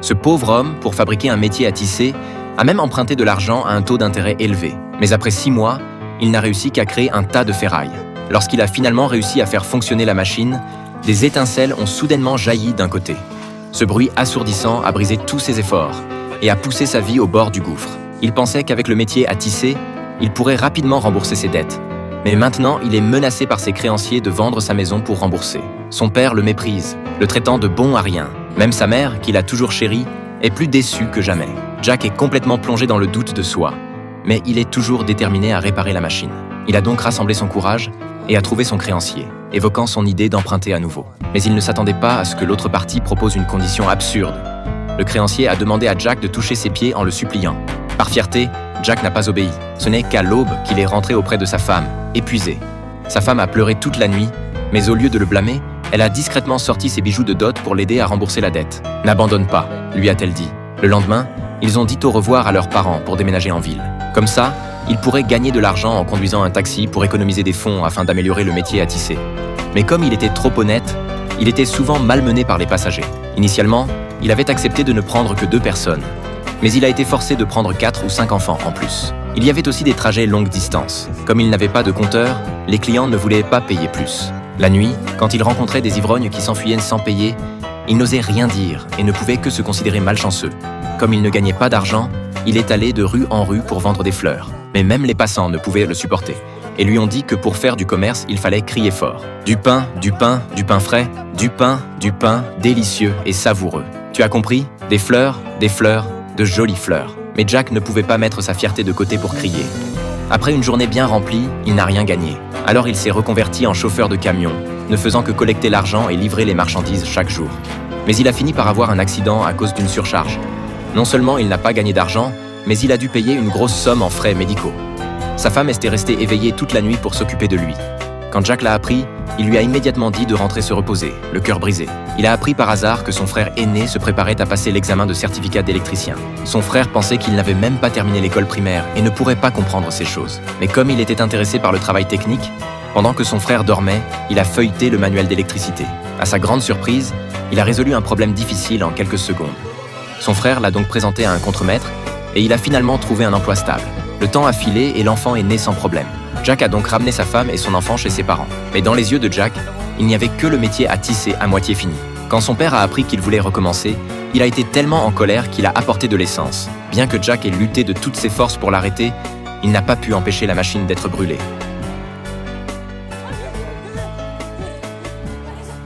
Ce pauvre homme, pour fabriquer un métier à tisser, a même emprunté de l'argent à un taux d'intérêt élevé. Mais après 6 mois, il n'a réussi qu'à créer un tas de ferraille. Lorsqu'il a finalement réussi à faire fonctionner la machine, des étincelles ont soudainement jailli d'un côté. Ce bruit assourdissant a brisé tous ses efforts et a poussé sa vie au bord du gouffre. Il pensait qu'avec le métier à tisser, il pourrait rapidement rembourser ses dettes. Mais maintenant, il est menacé par ses créanciers de vendre sa maison pour rembourser. Son père le méprise, le traitant de bon à rien. Même sa mère, qu'il a toujours chérie, est plus déçue que jamais. Jack est complètement plongé dans le doute de soi, mais il est toujours déterminé à réparer la machine. Il a donc rassemblé son courage et a trouvé son créancier, évoquant son idée d'emprunter à nouveau. Mais il ne s'attendait pas à ce que l'autre partie propose une condition absurde. Le créancier a demandé à Jack de toucher ses pieds en le suppliant. Par fierté, Jack n'a pas obéi. Ce n'est qu'à l'aube qu'il est rentré auprès de sa femme, épuisé. Sa femme a pleuré toute la nuit, mais au lieu de le blâmer, elle a discrètement sorti ses bijoux de dot pour l'aider à rembourser la dette. « N'abandonne pas », lui a-t-elle dit. Le lendemain, ils ont dit au revoir à leurs parents pour déménager en ville. Comme ça, ils pourraient gagner de l'argent en conduisant un taxi pour économiser des fonds afin d'améliorer le métier à tisser. Mais comme il était trop honnête, il était souvent malmené par les passagers. Initialement, il avait accepté de ne prendre que 2 personnes. Mais il a été forcé de prendre 4 ou 5 enfants en plus. Il y avait aussi des trajets longue distance. Comme il n'avait pas de compteur, les clients ne voulaient pas payer plus. La nuit, quand il rencontrait des ivrognes qui s'enfuyaient sans payer, il n'osait rien dire et ne pouvait que se considérer malchanceux. Comme il ne gagnait pas d'argent, il est allé de rue en rue pour vendre des fleurs. Mais même les passants ne pouvaient le supporter et lui ont dit que pour faire du commerce, il fallait crier fort. Du pain frais, du pain délicieux et savoureux. Tu as compris? Des fleurs, de jolies fleurs. Mais Jack ne pouvait pas mettre sa fierté de côté pour crier. Après une journée bien remplie, il n'a rien gagné. Alors il s'est reconverti en chauffeur de camion, ne faisant que collecter l'argent et livrer les marchandises chaque jour. Mais il a fini par avoir un accident à cause d'une surcharge. Non seulement il n'a pas gagné d'argent, mais il a dû payer une grosse somme en frais médicaux. Sa femme était restée éveillée toute la nuit pour s'occuper de lui. Quand Jack l'a appris, il lui a immédiatement dit de rentrer se reposer, le cœur brisé. Il a appris par hasard que son frère aîné se préparait à passer l'examen de certificat d'électricien. Son frère pensait qu'il n'avait même pas terminé l'école primaire et ne pourrait pas comprendre ces choses. Mais comme il était intéressé par le travail technique, pendant que son frère dormait, il a feuilleté le manuel d'électricité. À sa grande surprise, il a résolu un problème difficile en quelques secondes. Son frère l'a donc présenté à un contremaître et il a finalement trouvé un emploi stable. Le temps a filé et l'enfant est né sans problème. Jack a donc ramené sa femme et son enfant chez ses parents. Mais dans les yeux de Jack, il n'y avait que le métier à tisser à moitié fini. Quand son père a appris qu'il voulait recommencer, il a été tellement en colère qu'il a apporté de l'essence. Bien que Jack ait lutté de toutes ses forces pour l'arrêter, il n'a pas pu empêcher la machine d'être brûlée.